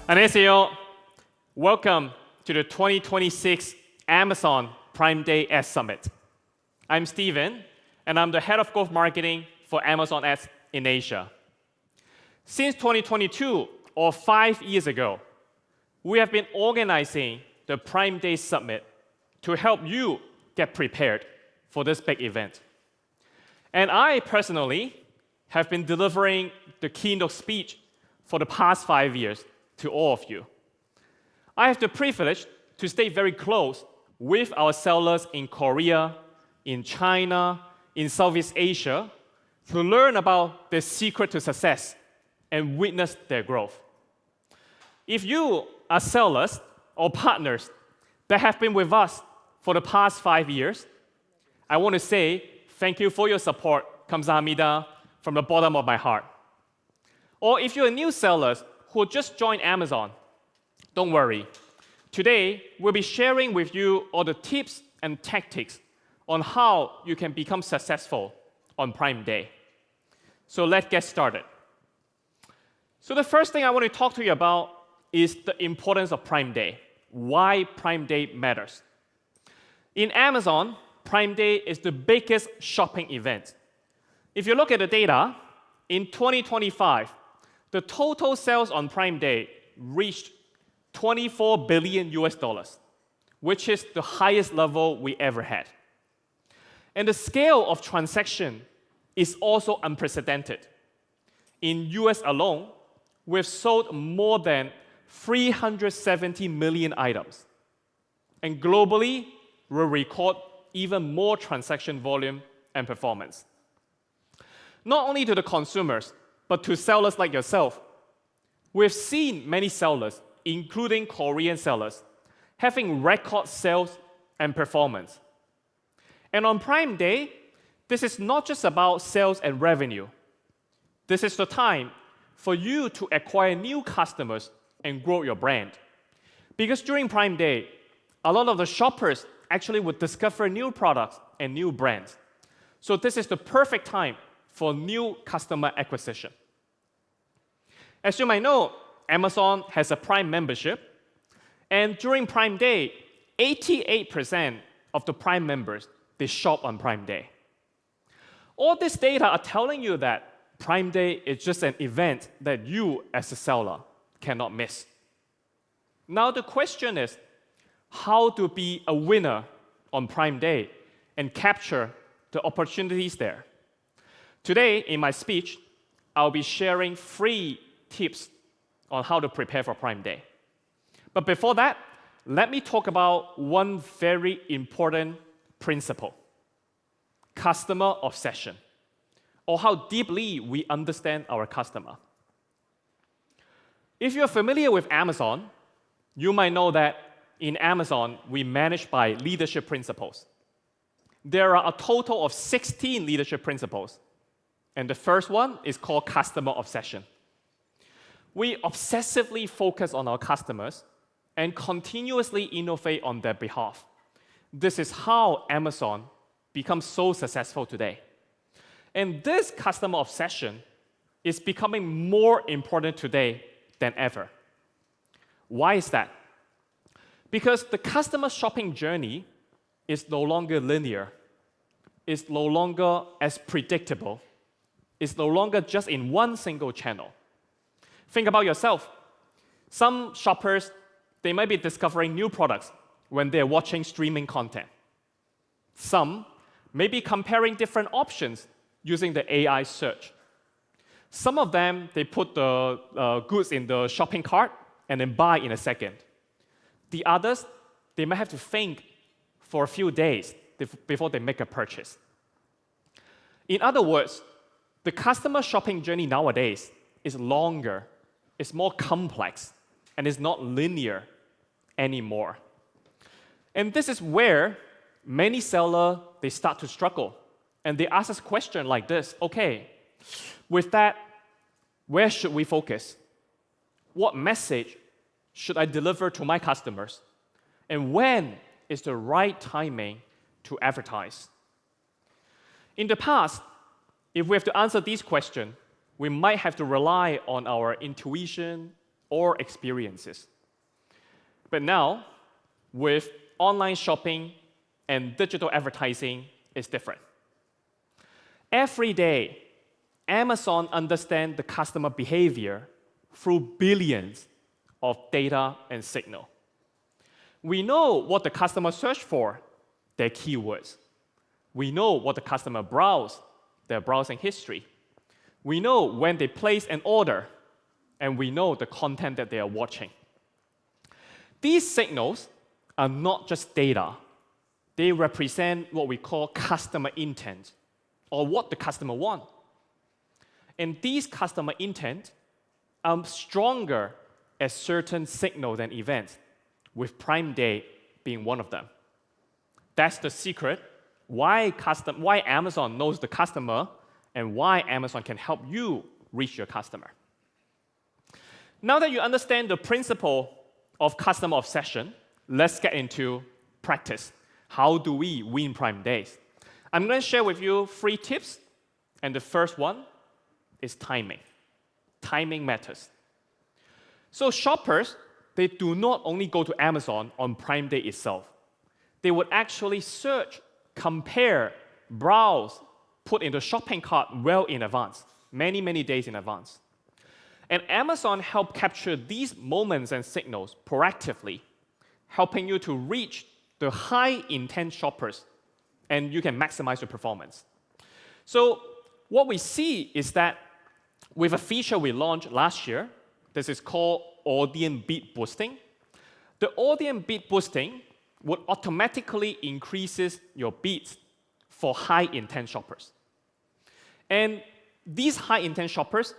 안녕하세요. Welcome to the 2026 Amazon Prime Day Ads Summit. I'm Steven, and I'm the head of growth marketing for Amazon Ads in Asia. Since 2022, or 5 years ago, we have been organizing the Prime Day Summit to help you get prepared for this big event. And I personally have been delivering the keynote speech for the past 5 years to all of you. I have the privilege to stay very close with our sellers in Korea, in China, in Southeast Asia, to learn about the secret to success and witness their growth. If you are sellers or partners that have been with us for the past 5 years, I want to say thank you for your support, 감사합니다, from the bottom of my heart. Or if you're new sellers who just joined Amazon, don't worry. Today, we'll be sharing with you all the tips and tactics on how you can become successful on Prime Day. So let's get started. So the first thing I want to talk to you about is the importance of Prime Day, why Prime Day matters. In Amazon, Prime Day is the biggest shopping event. If you look at the data, in 2025, the total sales on Prime Day reached $24 billion, which is the highest level we ever had. And the scale of transaction is also unprecedented. In US alone, we've sold more than 370 million items. And globally, we'll record even more transaction volume and performance. Not only to the consumers, but to sellers like yourself, we've seen many sellers, including Korean sellers, having record sales and performance. And on Prime Day, this is not just about sales and revenue. This is the time for you to acquire new customers and grow your brand. Because during Prime Day, a lot of the shoppers actually would discover new products and new brands. So this is the perfect time for new customer acquisition. As you might know, Amazon has a Prime membership, and during Prime Day, 88% of the Prime members, they shop on Prime Day. All this data are telling you that Prime Day is just an event that you, as a seller, cannot miss. Now the question is, how to be a winner on Prime Day and capture the opportunities there? Today, in my speech, I'll be sharing 3 tips on how to prepare for Prime Day. But before that, let me talk about one very important principle: customer obsession, or how deeply we understand our customer. If you're familiar with Amazon, you might know that in Amazon, we manage by leadership principles. There are a total of 16 leadership principles, and the first one is called customer obsession. We obsessively focus on our customers and continuously innovate on their behalf. This is how Amazon becomes so successful today. And this customer obsession is becoming more important today than ever. Why is that? Because the customer shopping journey is no longer linear, is no longer as predictable, is no longer just in one single channel. Think about yourself. Some shoppers, they might be discovering new products when they're watching streaming content. Some may be comparing different options using the AI search. Some of them, they put the goods in the shopping cart and then buy in a second. The others, they might have to think for a few days before they make a purchase. In other words, the customer shopping journey nowadays is longer, it's more complex, and it's not linear anymore. And this is where many sellers, they start to struggle. And they ask us a question like this: okay, with that, where should we focus? What message should I deliver to my customers? And when is the right timing to advertise? In the past, if we have to answer these questions, we might have to rely on our intuition or experiences. But now, with online shopping and digital advertising, it's different. Every day, Amazon understands the customer behavior through billions of data and signal. We know what the customer search for, their keywords. We know what the customer browse, their browsing history. We know when they place an order, and we know the content that they are watching. These signals are not just data. They represent what we call customer intent, or what the customer wants. And these customer intent are stronger as certain signals and events, with Prime Day being one of them. That's the secret why Amazon knows the customer and why Amazon can help you reach your customer. Now that you understand the principle of customer obsession, let's get into practice. How do we win Prime Days? I'm going to share with you 3 tips, and the first one is timing. Timing matters. So shoppers, they do not only go to Amazon on Prime Day itself. They would actually search, compare, browse, put in the shopping cart well in advance, many, many days in advance. And Amazon helps capture these moments and signals proactively, helping you to reach the high-intent shoppers, and you can maximize your performance. So what we see is that with a feature we launched last year, this is called audience beat boosting. The audience beat boosting would automatically increases your beats for high-intent shoppers. And these high-intent shoppers,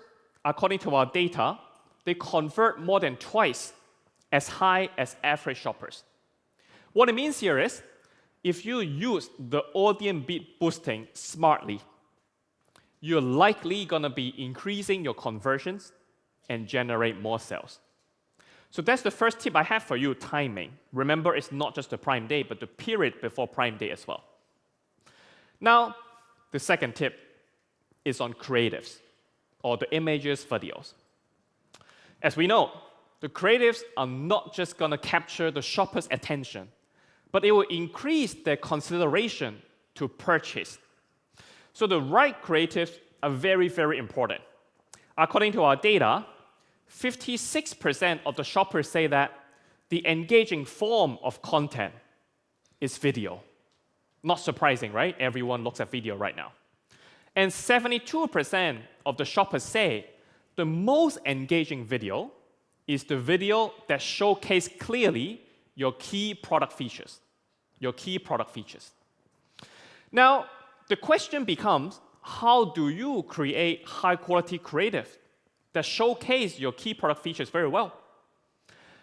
according to our data, they convert more than twice as high as average shoppers. What it means here is, if you use the audience beat boosting smartly, you're likely going to be increasing your conversions and generate more sales. So that's the first tip I have for you, timing. Remember, it's not just the Prime Day, but the period before Prime Day as well. Now, the second tip is on creatives, or the images, videos. As we know, the creatives are not just going to capture the shopper's attention, but it will increase their consideration to purchase. So the right creatives are very, very important. According to our data, 56% of the shoppers say that the engaging form of content is video. Not surprising, right? Everyone looks at video right now. And 72% of the shoppers say the most engaging video is the video that showcases clearly your key product features. Your key product features. Now, the question becomes, how do you create high-quality creative that showcase your key product features very well?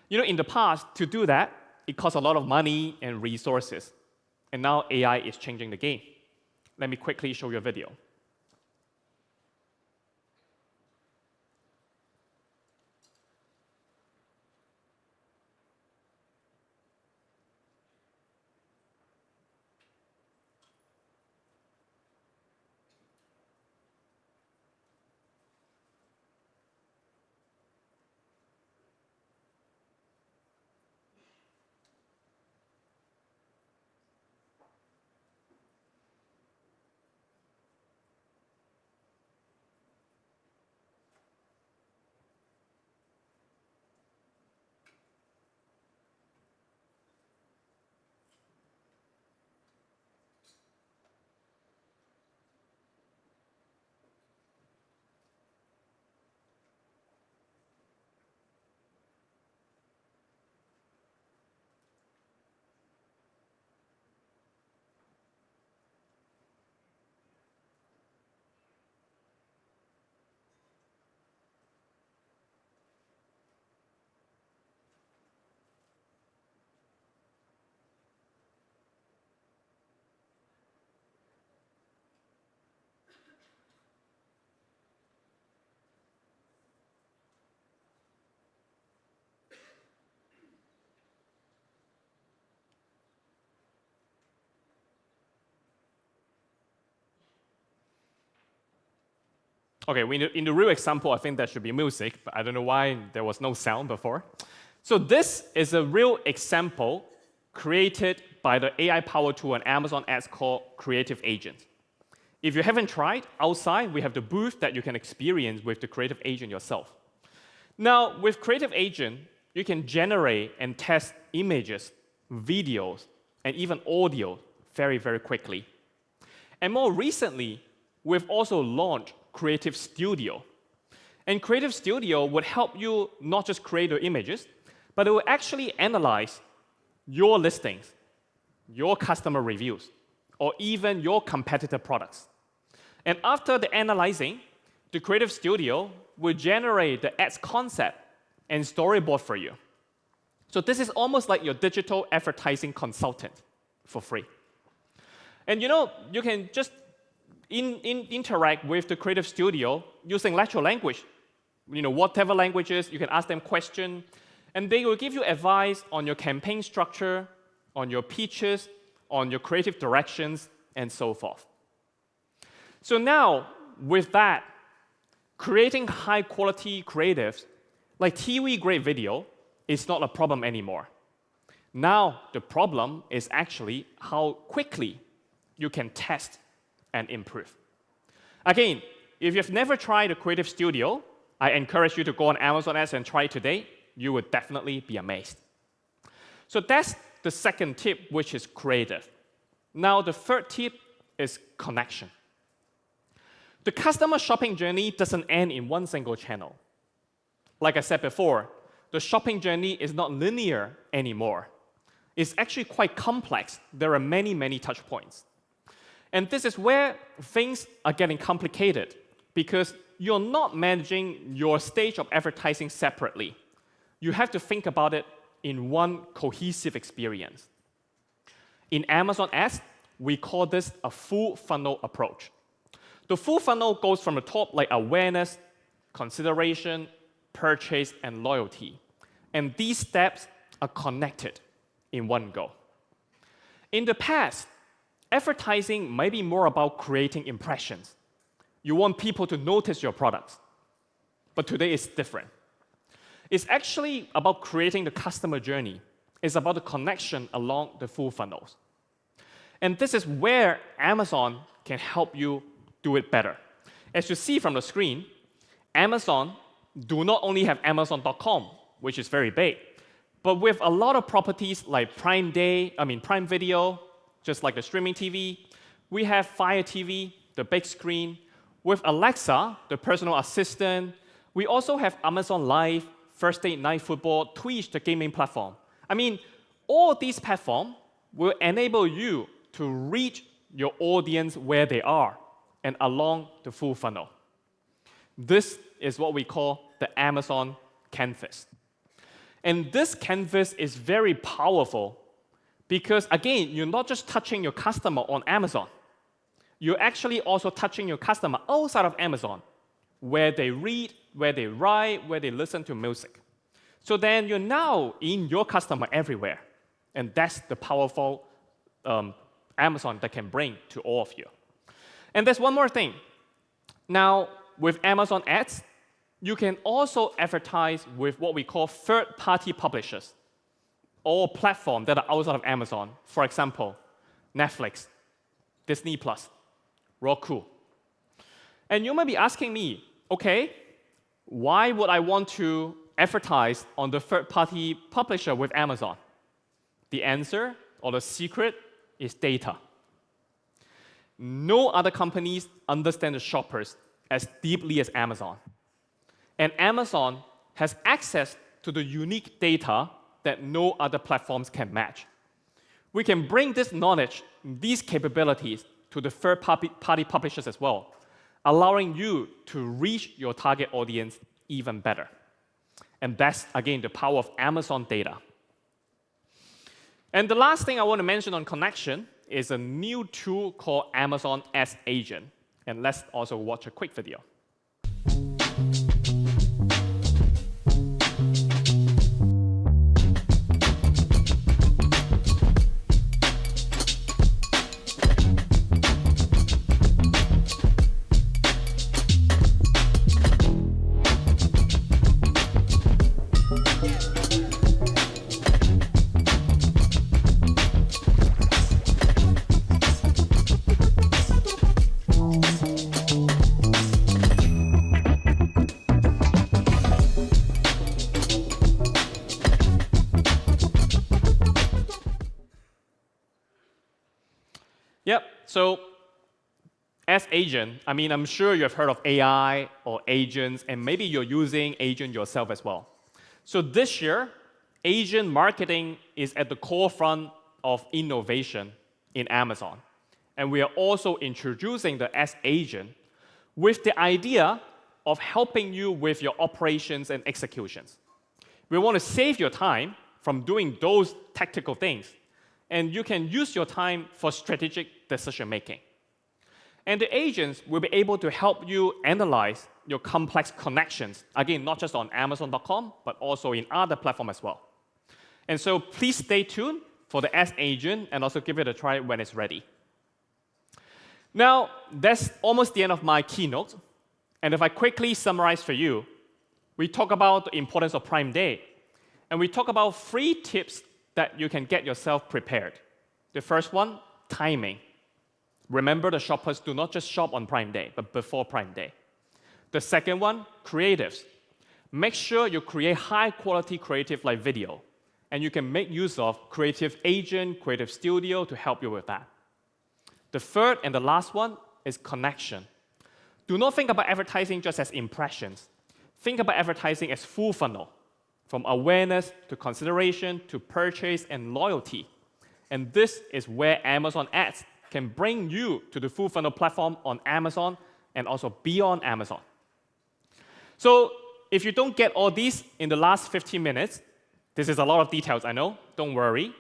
You know, in the past, to do that, it costs a lot of money and resources. And now AI is changing the game. Let me quickly show you a video. Okay, in the real example, I think there should be music, but I don't know why there was no sound before. So this is a real example created by the AI-powered tool on Amazon Ads called Creative Agent. If you haven't tried, outside we have the booth that you can experience with the Creative Agent yourself. Now, with Creative Agent, you can generate and test images, videos, and even audio very, very quickly. And more recently, we've also launched Creative Studio. And Creative Studio would help you not just create your images, but it will actually analyze your listings, your customer reviews, or even your competitor products. And after the analyzing, the Creative Studio will generate the ads concept and storyboard for you. So this is almost like your digital advertising consultant for free. And you can just interact with the Creative Studio using natural language. Whatever languages, you can ask them questions, and they will give you advice on your campaign structure, on your pitches, on your creative directions, and so forth. So now, with that, creating high-quality creatives, like TV-grade video, is not a problem anymore. Now, the problem is actually how quickly you can test and improve. Again, if you've never tried a Creative Studio, I encourage you to go on Amazon Ads and try it today. You would definitely be amazed. So that's the second tip, which is creative. Now, the third tip is connection. The customer shopping journey doesn't end in one single channel. Like I said before, the shopping journey is not linear anymore. It's actually quite complex. There are many, many touch points. And this is where things are getting complicated because you're not managing your stage of advertising separately. You have to think about it in one cohesive experience. In Amazon Ads, we call this a full funnel approach. The full funnel goes from the top like awareness, consideration, purchase, and loyalty. And these steps are connected in one go. In the past, advertising might be more about creating impressions. You want people to notice your products. But today it's different. It's actually about creating the customer journey. It's about the connection along the full funnels. And this is where Amazon can help you do it better. As you see from the screen, Amazon do not only have Amazon.com, which is very big, but with a lot of properties like Prime Video, just like the streaming TV, we have Fire TV, the big screen. With Alexa, the personal assistant, we also have Amazon Live, Thursday Night Football, Twitch, the gaming platform. All these platforms will enable you to reach your audience where they are and along the full funnel. This is what we call the Amazon canvas. And this canvas is very powerful because, again, you're not just touching your customer on Amazon. You're actually also touching your customer outside of Amazon, where they read, where they write, where they listen to music. So then you're now in your customer everywhere. And that's the powerful Amazon that can bring to all of you. And there's one more thing. Now, with Amazon Ads, you can also advertise with what we call third-party publishers or platforms that are outside of Amazon. For example, Netflix, Disney+, Roku. And you might be asking me, okay, why would I want to advertise on the third-party publisher with Amazon? The answer, or the secret, is data. No other companies understand the shoppers as deeply as Amazon. And Amazon has access to the unique data that no other platforms can match. We can bring this knowledge, these capabilities, to the third-party publishers as well, allowing you to reach your target audience even better. And that's, again, the power of Amazon data. And the last thing I want to mention on connection is a new tool called Amazon Ads Agent. And let's also watch a quick video. So, as agent, I'm sure you have heard of AI or agents, and maybe you're using agent yourself as well. So this year, agent marketing is at the core front of innovation in Amazon. And we are also introducing the S agent with the idea of helping you with your operations and executions. We want to save your time from doing those tactical things, and you can use your time for strategic decision making. And the agents will be able to help you analyze your complex connections, again, not just on Amazon.com, but also in other platforms as well. And so please stay tuned for the S agent and also give it a try when it's ready. Now, that's almost the end of my keynote. And if I quickly summarize for you, we talk about the importance of Prime Day. And we talk about 3 tips that you can get yourself prepared. The first one, timing. Remember, the shoppers do not just shop on Prime Day, but before Prime Day. The second one, creatives. Make sure you create high-quality creative like video. And you can make use of Creative Agent, Creative Studio to help you with that. The third and the last one is connection. Do not think about advertising just as impressions. Think about advertising as full funnel, from awareness to consideration to purchase and loyalty. And this is where Amazon Ads can bring you to the full funnel platform on Amazon and also beyond Amazon. So if you don't get all these in the last 15 minutes, this is a lot of details, I know, don't worry.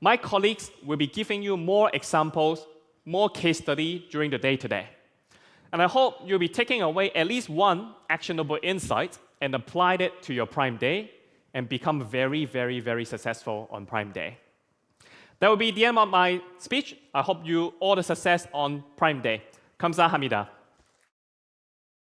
My colleagues will be giving you more examples, more case study during the day today. And I hope you'll be taking away at least one actionable insight and apply it to your Prime Day and become very, very, very successful on Prime Day. That will be the end of my speech. I hope you all the success on Prime Day. 감사합니다.